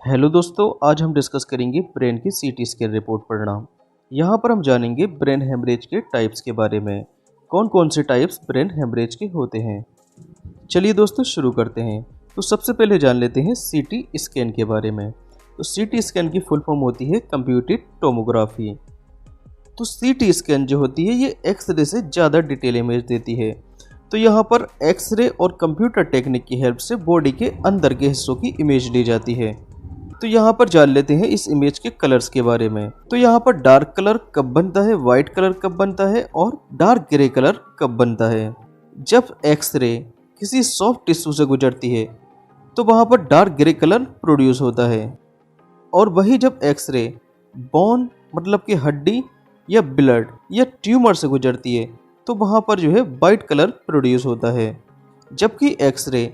Hello दोस्तों, आज हम डिस्कस करेंगे ब्रेन की सीटी स्कैन रिपोर्ट परिणाम। यहाँ पर हम जानेंगे ब्रेन हेमरेज के टाइप्स के बारे में। कौन कौन से टाइप्स ब्रेन हेमरेज के होते हैं। चलिए दोस्तों शुरू करते हैं। तो सबसे पहले जान लेते हैं सीटी स्कैन के बारे में। तो सीटी स्कैन की फुल फॉर्म होती है कंप्यूटेड टोमोग्राफी। तो सीटी स्कैन जो होती है ये एक्सरे से ज़्यादा डिटेल इमेज देती है। तो यहाँ पर एक्सरे और कंप्यूटर टेक्निक की हेल्प से बॉडी के अंदर के हिस्सों की इमेज ली जाती है। तो यहाँ पर जान लेते हैं इस इमेज के कलर्स के बारे में। तो यहाँ पर डार्क कलर कब बनता है, व्हाइट कलर कब बनता है और डार्क ग्रे कलर कब बनता है। जब एक्सरे किसी सॉफ्ट टिश्यू से गुजरती है तो वहाँ पर डार्क ग्रे कलर प्रोड्यूस होता है, और वही जब एक्सरे बोन मतलब कि हड्डी या ब्लड या ट्यूमर से गुजरती है तो वहाँ पर जो है वाइट कलर प्रोड्यूस होता है। जबकि एक्सरे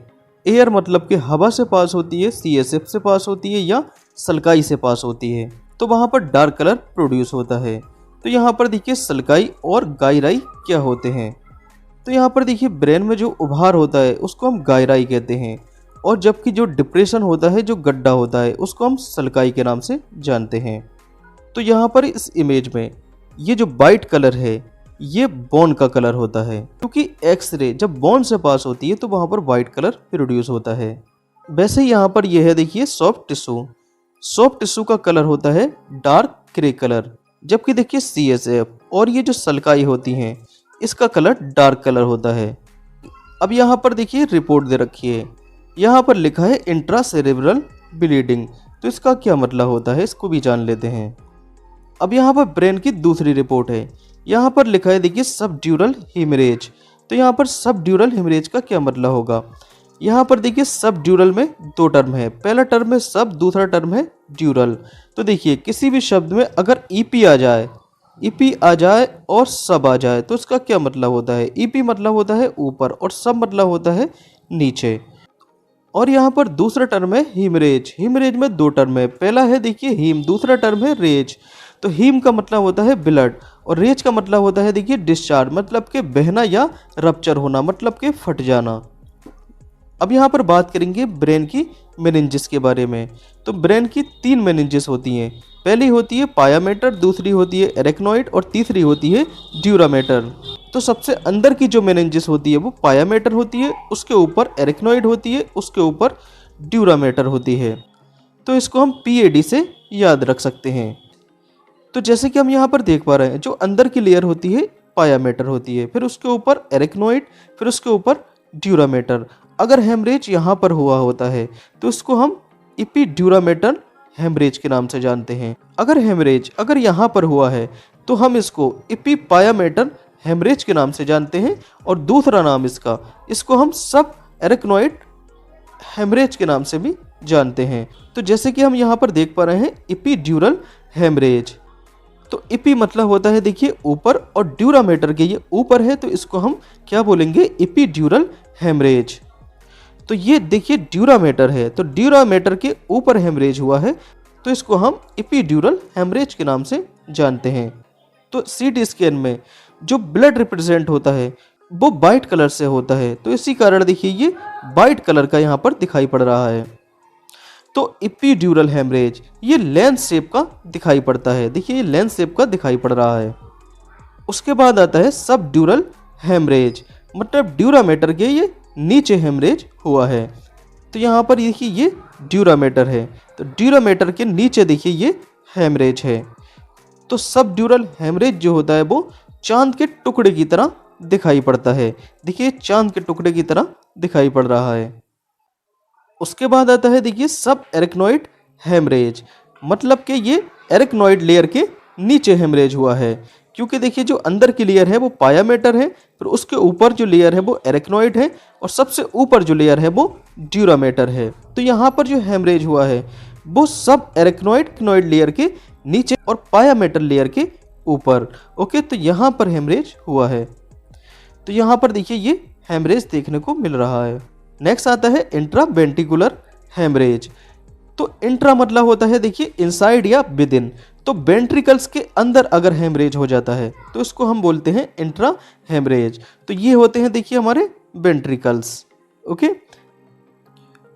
एयर मतलब कि हवा से पास होती है, CSF से पास होती है या सल्काई से पास होती है तो वहाँ पर डार्क कलर प्रोड्यूस होता है। तो यहाँ पर देखिए सल्काई और गायराई क्या होते हैं। तो यहाँ पर देखिए ब्रेन में जो उभार होता है उसको हम गायराई कहते हैं, और जबकि जो डिप्रेशन होता है, जो गड्ढा होता है, उसको हम सल्काई के नाम से जानते हैं। तो यहाँ पर इस इमेज में ये जो वाइट कलर है ये बोन का कलर होता है, क्योंकि एक्सरे जब बोन से पास होती है तो वहाँ पर वाइट कलर प्रोड्यूस होता है। वैसे यहाँ पर यह है देखिए सॉफ्ट टिश्यू का कलर होता है डार्क ग्रे कलर, जबकि देखिए CSF और ये जो सल्काई होती हैं इसका कलर डार्क कलर होता है। अब यहाँ पर देखिए रिपोर्ट दे रखी है, यहाँ पर लिखा है इंट्रासेरेब्रल ब्लीडिंग। तो इसका क्या मतलब होता है इसको भी जान लेते हैं। अब यहाँ पर ब्रेन की दूसरी रिपोर्ट है, यहाँ पर लिखा है देखिए सबड्यूरल हेमरेज। तो यहाँ पर सबड्यूरल हेमरेज का क्या मतलब होगा। यहाँ पर देखिए सबड्यूरल में दो टर्म है, पहला टर्म है सब, दूसरा टर्म है ड्यूरल। तो देखिए किसी भी शब्द में अगर ईपी आ जाए और सब आ जाए तो इसका क्या मतलब होता है। ईपी मतलब होता है ऊपर और सब मतलब होता है नीचे। और यहाँ पर दूसरा टर्म है हीमरेज में दो टर्म है, पहला है देखिए हीम, दूसरा टर्म है रेज। तो हीम का मतलब होता है ब्लड और रेज का मतलब होता है देखिए डिस्चार्ज, मतलब कि बहना या रप्चर होना, मतलब कि फट जाना। अब यहाँ पर बात करेंगे ब्रेन की मेनिंजेस के बारे में। तो ब्रेन की 3 मेनिंजेस होती हैं, पहली होती है पायामेटर, दूसरी होती है एरेक्नॉइड और तीसरी होती है ड्यूरामेटर। तो सबसे अंदर की जो मेनिंजेस होती है वो पायामेटर होती है, उसके ऊपर एरेक्नॉइड होती है, उसके ऊपर ड्यूरामेटर होती है। तो इसको हम PAD से याद रख सकते हैं। तो जैसे कि हम यहाँ पर देख पा रहे हैं जो अंदर की लेयर होती है पायामेटर होती है, फिर उसके ऊपर एरेक्नॉइड, फिर उसके ऊपर ड्यूरामेटर। अगर हेमरेज यहाँ पर हुआ होता है तो इसको हम इपीड्यूरामेटल हेमरेज के नाम से जानते हैं। अगर हेमरेज यहाँ पर हुआ है तो हम इसको इपीपायामेटल हेमरेज के नाम से जानते हैं, और दूसरा नाम इसको हम सब एरेक्नॉइड हेमरेज के नाम से भी जानते हैं। तो जैसे कि हम यहाँ पर देख पा रहे हैं इपीड्यूरल हेमरेज। तो इपी मतलब होता है देखिए ऊपर, और ड्यूरामेटर के ये ऊपर है तो इसको हम क्या बोलेंगे, इपीड्यूरल हेमरेज। तो ये देखिए ड्यूरामेटर है, तो ड्यूरामेटर के ऊपर हेमरेज हुआ है तो इसको हम इपीड्यूरल हेमरेज के नाम से जानते हैं। तो CT स्कैन में जो ब्लड रिप्रेजेंट होता है वो वाइट कलर से होता है, तो इसी कारण देखिए ये वाइट कलर का यहाँ पर दिखाई पड़ रहा है। तो इपीड्यूरल हेमरेज ये लेंस शेप का दिखाई पड़ता है, देखिए ये लेंस शेप का दिखाई पड़ रहा है। उसके बाद आता है सबड्यूरल हेमरेज, मतलब ड्यूरामेटर के ये नीचे हेमरेज हुआ है। तो यहाँ पर देखिए ये ड्यूरामेटर है, तो ड्यूरामेटर के नीचे देखिए ये हेमरेज है। तो सबड्यूरल हेमरेज जो होता है वो चांद के टुकड़े की तरह दिखाई पड़ता है, देखिए चांद के टुकड़े की तरह दिखाई पड़ रहा है। उसके बाद आता है देखिए सब एरेक्नॉइड हेमरेज, मतलब कि ये एरेक्नॉइड लेयर के नीचे हेमरेज हुआ है, क्योंकि देखिए जो अंदर की लेयर है वो पायामेटर है, फिर उसके ऊपर जो लेयर है वो एरेक्नॉइड है, और सबसे ऊपर जो लेयर है वो ड्यूरामेटर है। तो यहाँ पर जो हेमरेज हुआ है वो सब एरेक्नॉइड लेयर के नीचे और पायामेटर लेयर के ऊपर। ओके, तो यहाँ पर हेमरेज हुआ है। तो यहाँ पर देखिए ये हेमरेज देखने को मिल रहा है। नेक्स्ट आता है इंट्रावेंट्रिकुलर हेमरेज। तो इंट्रा मतलब होता है देखिए इनसाइड या विद इन, तो वेंट्रिकल्स के अंदर अगर हेमरेज हो जाता है तो इसको हम बोलते हैं इंट्रा हेमरेज। तो ये होते हैं देखिए हमारे वेंट्रिकल्स। ओके,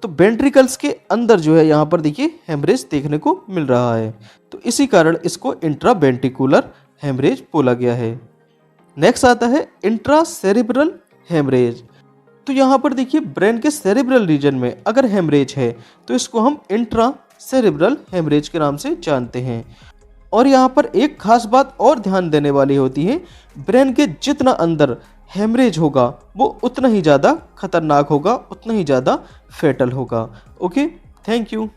तो वेंट्रिकल्स के अंदर जो है यहाँ पर देखिए हेमरेज देखने को मिल रहा है, तो इसी कारण इसको इंट्रावेंट्रिकुलर हेमरेज बोला गया है। नेक्स्ट आता है इंट्रासेरेब्रल हेमरेज। तो यहाँ पर देखिए ब्रेन के सेरेब्रल रीजन में अगर हेमरेज है तो इसको हम इंट्रासेरेब्रल हेमरेज के नाम से जानते हैं। और यहाँ पर एक खास बात और ध्यान देने वाली होती है, ब्रेन के जितना अंदर हेमरेज होगा वो उतना ही ज़्यादा खतरनाक होगा, उतना ही ज़्यादा फेटल होगा। Okay, thank you.